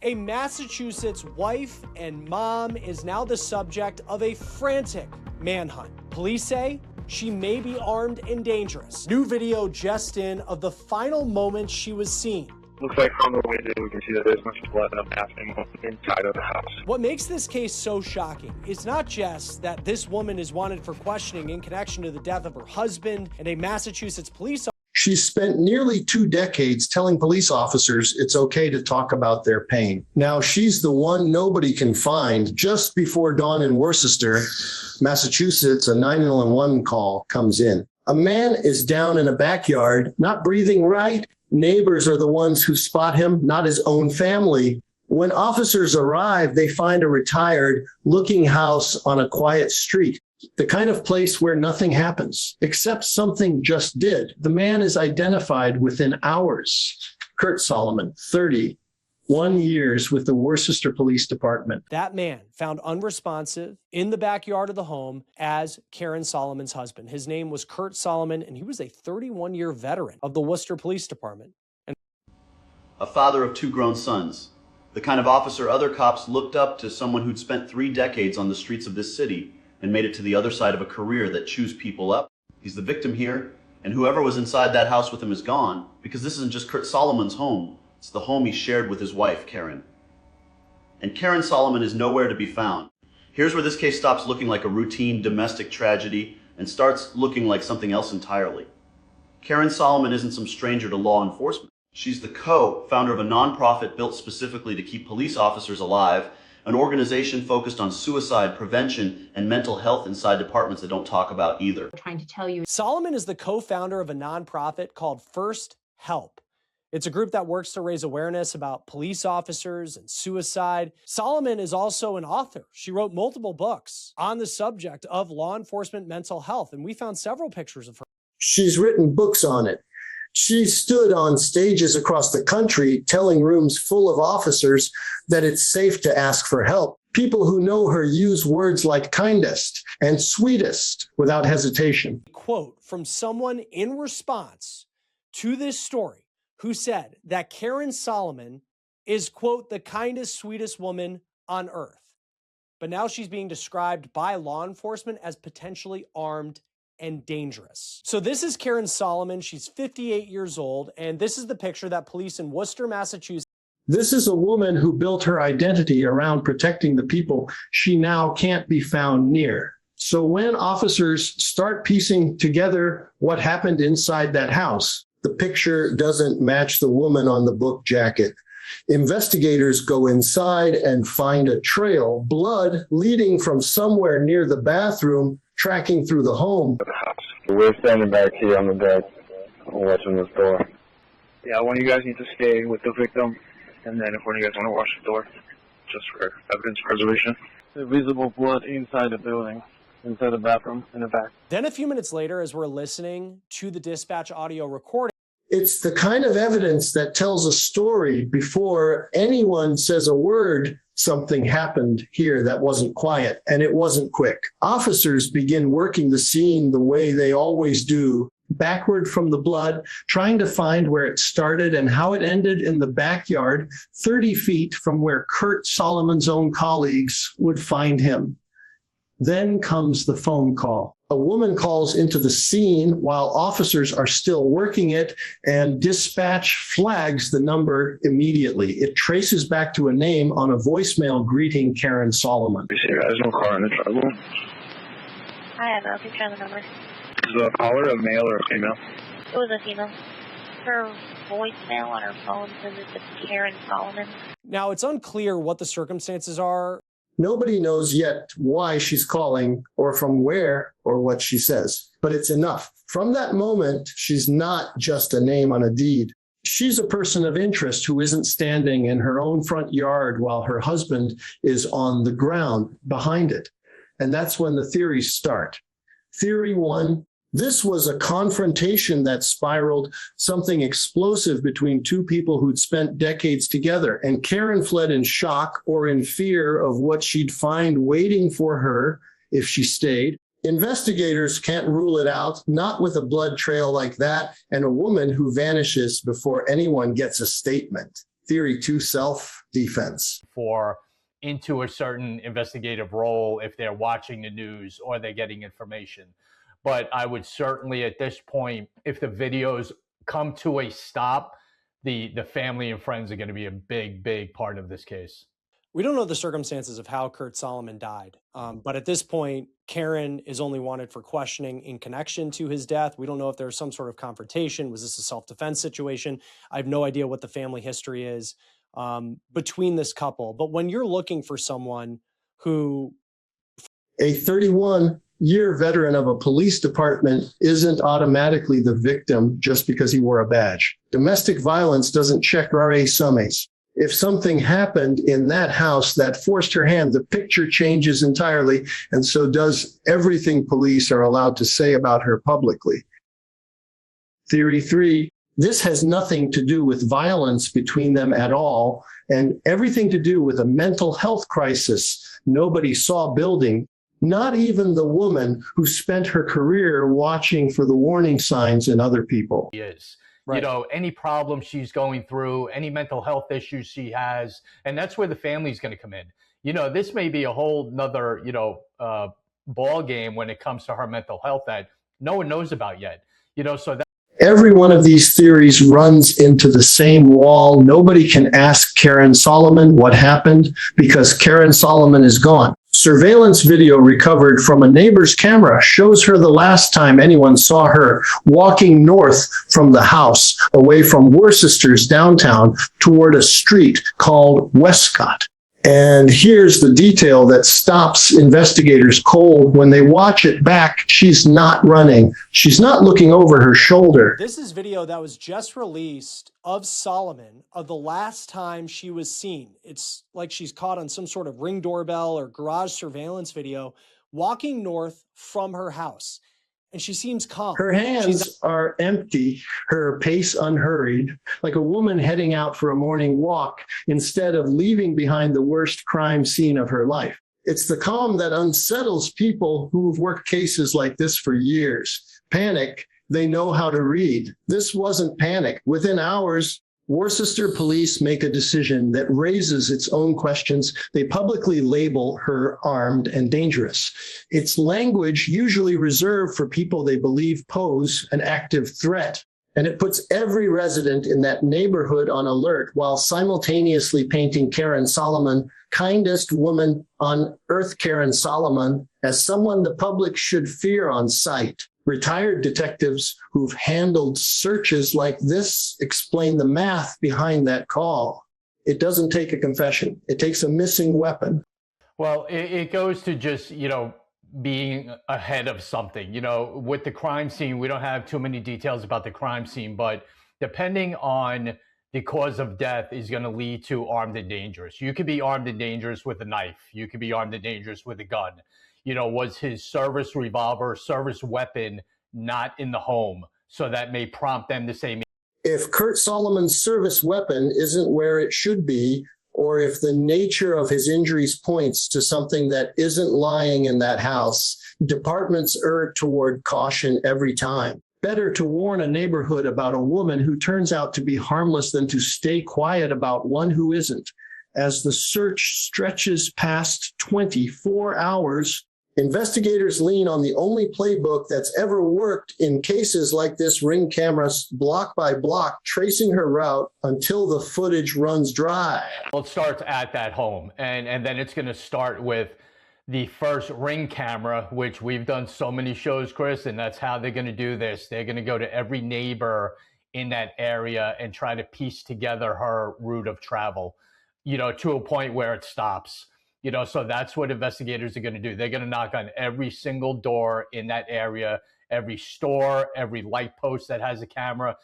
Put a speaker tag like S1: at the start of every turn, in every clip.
S1: A Massachusetts wife and mom is now the subject of a frantic manhunt. Police say she may be armed and dangerous. New video just in of the final moments she was seen.
S2: Looks like from the window we can see that there's much blood happening inside of the house.
S1: What makes this case so shocking is not just that this woman is wanted for questioning in connection to the death of her husband and a Massachusetts police officer.
S3: She spent nearly 2 decades telling police officers it's okay to talk about their pain. Now she's the one nobody can find. Just before dawn in Worcester, Massachusetts, a 911 call comes in. A man is down in a backyard, not breathing right. Neighbors are the ones who spot him, not his own family. When officers arrive, they find a retired looking house on a quiet street. The kind of place where nothing happens, except something just did. The man is identified within hours. Curt Solomon, 31 years with the Worcester Police Department.
S1: That man found unresponsive in the backyard of the home as Karen Solomon's husband. His name was Curt Solomon, and he was a 31-year veteran of the Worcester Police Department.
S4: A father of 2 grown sons. The kind of officer other cops looked up to, someone who'd spent 3 decades on the streets of this city and made it to the other side of a career that chews people up. He's the victim here, and whoever was inside that house with him is gone, because this isn't just Curt Solomon's home, it's the home he shared with his wife, Karen. And Karen Solomon is nowhere to be found. Here's where this case stops looking like a routine domestic tragedy and starts looking like something else entirely. Karen Solomon isn't some stranger to law enforcement. She's the co-founder of a nonprofit built specifically to keep police officers alive, an organization focused on suicide prevention and mental health inside departments that don't talk about either.
S5: Trying to tell you.
S1: Solomon is the co-founder of a nonprofit called First Help. It's a group that works to raise awareness about police officers and suicide. Solomon is also an author. She wrote multiple books on the subject of law enforcement mental health, and we found several pictures of her.
S3: She's written books on it. She stood on stages across the country telling rooms full of officers that it's safe to ask for help. People who know her use words like kindest and sweetest without hesitation.
S1: Quote from someone in response to this story who said that Karen Solomon is, quote, the kindest, sweetest woman on earth. But now she's being described by law enforcement as potentially armed and dangerous. So this is Karen Solomon. She's 58 years old, and this is the picture that police in Worcester, Massachusetts.
S3: This is a woman who built her identity around protecting the people she now can't be found near. So when officers start piecing together what happened inside that house, the picture doesn't match the woman on the book jacket. Investigators go inside and find a trail, blood leading from somewhere near the bathroom, tracking through the home.
S2: We're standing back here on the bed, watching this door. Yeah, one of you guys need to stay with the victim, and then if one of you guys want to watch the door, just for evidence preservation.
S6: The visible blood inside the building, inside the bathroom, in the back.
S1: Then a few minutes later, as we're listening to the dispatch audio recording,
S3: it's the kind of evidence that tells a story before anyone says a word. Something happened here that wasn't quiet, and it wasn't quick. Officers begin working the scene the way they always do, backward from the blood, trying to find where it started and how it ended in the backyard, 30 feet from where Curt Solomon's own colleagues would find him. Then comes the phone call. A woman calls into the scene while officers are still working it, and dispatch flags the number immediately. It traces back to a name on a voicemail greeting Karen Solomon.
S2: You see, there's no car in the trouble.
S7: I have no picture of the number.
S2: Is the caller a male or a female?
S7: It was a female. Her voicemail on her phone says it's Karen Solomon.
S1: Now, it's unclear what the circumstances are.
S3: Nobody knows yet why she's calling or from where or what she says, but it's enough. From that moment, she's not just a name on a deed. She's a person of interest who isn't standing in her own front yard while her husband is on the ground behind it. And that's when the theories start. Theory 1, this was a confrontation that spiraled, something explosive between 2 people who'd spent decades together. And Karen fled in shock or in fear of what she'd find waiting for her if she stayed. Investigators can't rule it out, not with a blood trail like that and a woman who vanishes before anyone gets a statement. Theory 2, self-defense.
S5: For into a certain investigative role if they're watching the news or they're getting information. But I would certainly at this point, if the videos come to a stop, the family and friends are going to be a big part of this case.
S1: We don't know the circumstances of how Curt Solomon died. But at this point, Karen is only wanted for questioning in connection to his death. We don't know if there's some sort of confrontation. Was this a self-defense situation? I have no idea what the family history is between this couple. But when you're looking for someone who...
S3: A 31-year veteran of a police department isn't automatically the victim just because he wore a badge. Domestic violence doesn't check rare summes. If something happened in that house that forced her hand, the picture changes entirely, and so does everything police are allowed to say about her publicly. Theory 3, this has nothing to do with violence between them at all, and everything to do with a mental health crisis nobody saw building, not even the woman who spent her career watching for the warning signs in other people.
S5: Yes.
S1: Right.
S5: You know, any problem she's going through, any mental health issues she has, and that's where the family's going to come in. You know, this may be a whole nother, ball game when it comes to her mental health that no one knows about yet. You know, so that
S3: every one of these theories runs into the same wall. Nobody can ask Karen Solomon what happened because Karen Solomon is gone. Surveillance video recovered from a neighbor's camera shows her the last time anyone saw her walking north from the house, away from Worcester's downtown, toward a street called Westcott. And here's the detail that stops investigators cold. When they watch it back, she's not running. She's not looking over her shoulder.
S1: This is video that was just released of Solomon of the last time she was seen. It's like she's caught on some sort of Ring doorbell or garage surveillance video walking north from her house. And she seems calm.
S3: Her hands are empty, her pace unhurried, like a woman heading out for a morning walk instead of leaving behind the worst crime scene of her life. It's the calm that unsettles people who've worked cases like this for years. Panic, they know how to read. This wasn't panic. Within hours, Worcester police make a decision that raises its own questions. They publicly label her armed and dangerous. It's language usually reserved for people they believe pose an active threat. And it puts every resident in that neighborhood on alert while simultaneously painting Karen Solomon, kindest woman on earth Karen Solomon, as someone the public should fear on sight. Retired detectives who've handled searches like this explain the math behind that call. It doesn't take a confession. It takes a missing weapon.
S5: Well, it goes to just, being ahead of something. With the crime scene, we don't have too many details about the crime scene, but depending on the cause of death is going to lead to armed and dangerous. You could be armed and dangerous with a knife. You could be armed and dangerous with a gun. Was his service revolver, service weapon not in the home? So that may prompt them to say,
S3: if Curt Solomon's service weapon isn't where it should be, or if the nature of his injuries points to something that isn't lying in that house, departments err toward caution every time. Better to warn a neighborhood about a woman who turns out to be harmless than to stay quiet about one who isn't. As the search stretches past 24 hours, investigators lean on the only playbook that's ever worked in cases like this: Ring cameras, block by block, tracing her route until the footage runs dry.
S5: Well, it starts at that home, and then it's going to start with the first Ring camera, which we've done so many shows, Chris, and that's how they're going to do this. They're going to go to every neighbor in that area and try to piece together her route of travel, to a point where it stops. So that's what investigators are going to do. They're going to knock on every single door in that area, every store, every light post that has a camera.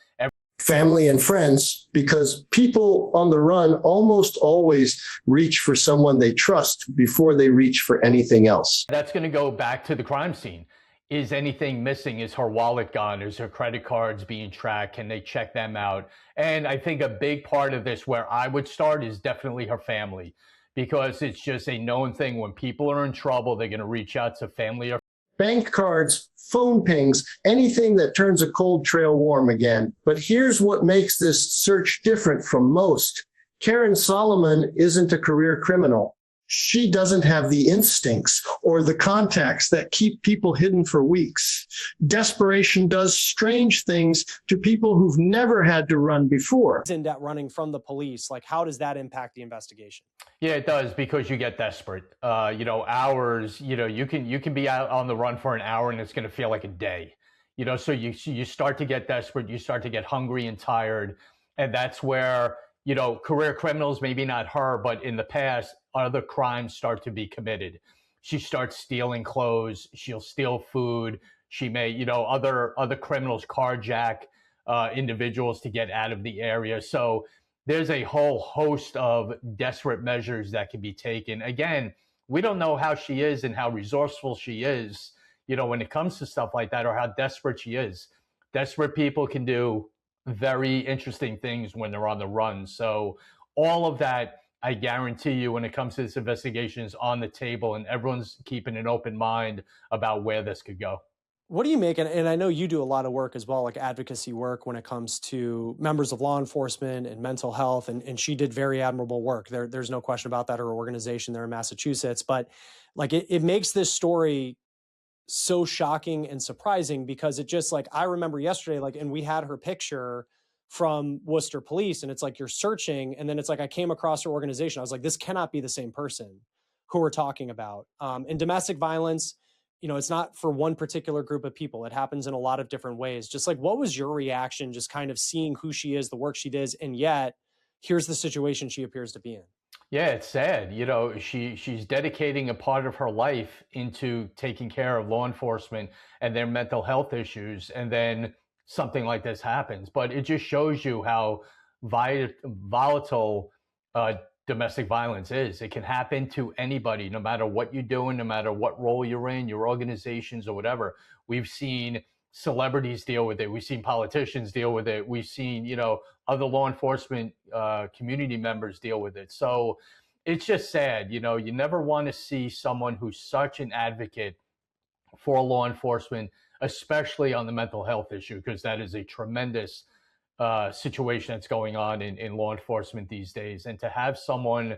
S3: Family and friends, because people on the run almost always reach for someone they trust before they reach for anything else.
S5: That's going to go back to the crime scene. Is anything missing? Is her wallet gone? Is her credit cards being tracked? Can they check them out? And I think a big part of this, where I would start, is definitely her family. Because it's just a known thing. When people are in trouble, they're going to reach out to family or
S3: bank cards, phone pings, anything that turns a cold trail warm again. But here's what makes this search different from most. Karen Solomon isn't a career criminal. She doesn't have the instincts or the contacts that keep people hidden for weeks. Desperation does strange things to people who've never had to run before.
S1: In that running from the police, like how does that impact the investigation?
S5: Yeah, it does, because you get desperate. Hours. You can be out on the run for an hour and it's going to feel like a day. So you start to get desperate. You start to get hungry and tired, and that's where career criminals, maybe not her, but in the past, other crimes start to be committed. She starts stealing clothes. She'll steal food. She may, other criminals carjack individuals to get out of the area. So there's a whole host of desperate measures that can be taken. Again, we don't know how she is and how resourceful she is, when it comes to stuff like that, or how desperate she is. Desperate people can do very interesting things when they're on the run. So all of that, I guarantee you, when it comes to this investigation, is on the table, and everyone's keeping an open mind about where this could go.
S1: What do you make, and I know you do a lot of work as well, like advocacy work when it comes to members of law enforcement and mental health, and she did very admirable work. There's no question about that, her organization there in Massachusetts. But like it makes this story so shocking and surprising, because it just, like, I remember yesterday, like, and we had her picture from Worcester Police, and it's like you're searching, and then it's like I came across her organization. I was like, this cannot be the same person who we're talking about. In domestic violence, it's not for one particular group of people. It happens in a lot of different ways. Just like, what was your reaction, just kind of seeing who she is, the work she does, and yet here's the situation she appears to be in?
S5: Yeah, it's sad. She's dedicating a part of her life into taking care of law enforcement and their mental health issues, and then something like this happens. But it just shows you how volatile domestic violence is. It can happen to anybody, no matter what you're doing, no matter what role you're in, your organizations or whatever. We've seen celebrities deal with it. We've seen politicians deal with it. We've seen, other law enforcement community members deal with it. So it's just sad. You never want to see someone who's such an advocate for law enforcement, especially on the mental health issue, because that is a tremendous situation that's going on in law enforcement these days. And to have someone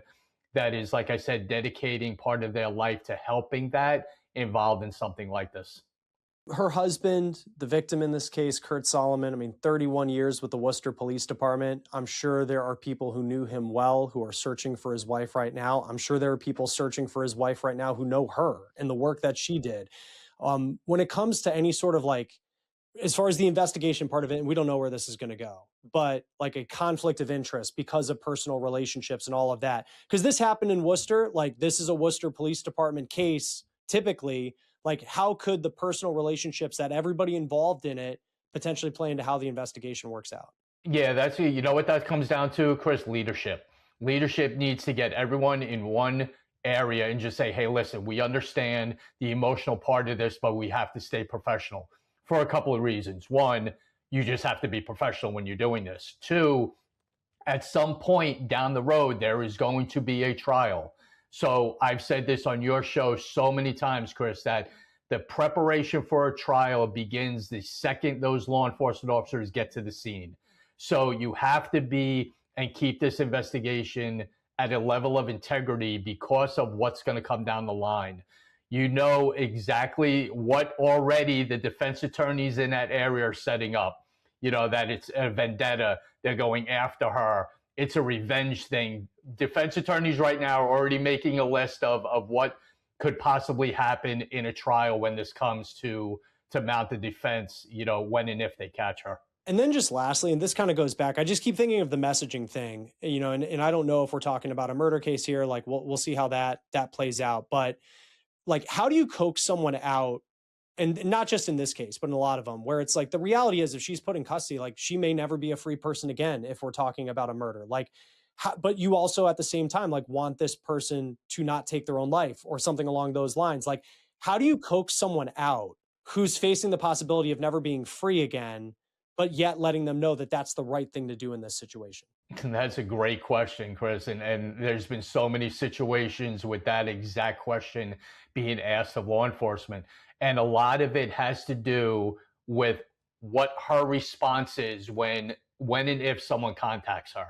S5: that is, like I said, dedicating part of their life to helping that, involved in something like this.
S1: Her husband, the victim in this case, Curt Solomon, 31 years with the Worcester Police Department. I'm sure there are people who knew him well who are searching for his wife right now. I'm sure there are people searching for his wife right now who know her and the work that she did. When it comes to any sort of, like, as far as the investigation part of it, and we don't know where this is going to go, but like a conflict of interest because of personal relationships and all of that, because this happened in Worcester, like this is a Worcester Police Department case, typically. Like, how could the personal relationships that everybody involved in it potentially play into how the investigation works out?
S5: Yeah, that's, what that comes down to, Chris? Leadership. Leadership needs to get everyone in one area and just say, hey, listen, we understand the emotional part of this, but we have to stay professional for a couple of reasons. One, you just have to be professional when you're doing this. Two, at some point down the road, there is going to be a trial. So I've said this on your show so many times, Chris, that the preparation for a trial begins the second those law enforcement officers get to the scene. So you have to be and keep this investigation at a level of integrity because of what's going to come down the line. You know exactly what already the defense attorneys in that area are setting up. That it's a vendetta. They're going after her. It's a revenge thing. Defense attorneys right now are already making a list of what could possibly happen in a trial when this comes to mount the defense, when and if they catch her.
S1: And then just lastly, and this kind of goes back, I just keep thinking of the messaging thing, and I don't know if we're talking about a murder case here. Like, we'll see how that plays out. But like, how do you coax someone out? And not just in this case, but in a lot of them, where it's like, the reality is, if she's put in custody, like, she may never be a free person again if we're talking about a murder. Like, but you also at the same time, like, want this person to not take their own life or something along those lines. Like, how do you coax someone out who's facing the possibility of never being free again, but yet letting them know that that's the right thing to do in this situation?
S5: And that's a great question, Chris. And there's been so many situations with that exact question being asked of law enforcement. And a lot of it has to do with what her response is when and if someone contacts her.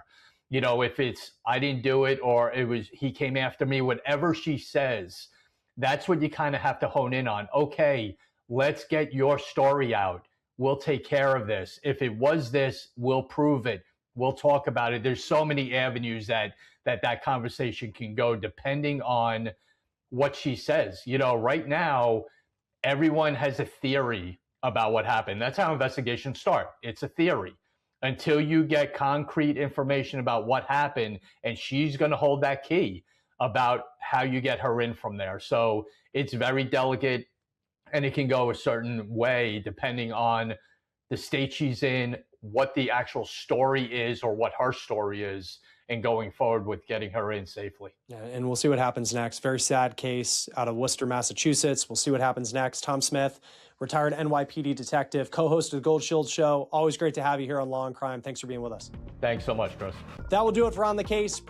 S5: You know, if it's, I didn't do it, or it was, he came after me, whatever she says, that's what you kind of have to hone in on. Okay, let's get your story out. We'll take care of this. If it was this, we'll prove it. We'll talk about it. There's so many avenues that conversation can go depending on what she says. You know, right now, everyone has a theory about what happened. That's how investigations start. It's a theory until you get concrete information about what happened, and she's going to hold that key about how you get her in from there. So it's very delicate, and it can go a certain way depending on the state she's in, what the actual story is, or what her story is, and going forward with getting her in safely.
S1: Yeah, and we'll see what happens next. Very sad case out of Worcester, Massachusetts. We'll see what happens next. Tom Smith, retired NYPD detective, co-host of the Gold Shield Show. Always great to have you here on Law and Crime. Thanks for being with us.
S5: Thanks so much, Chris.
S1: That will do it for On the Case.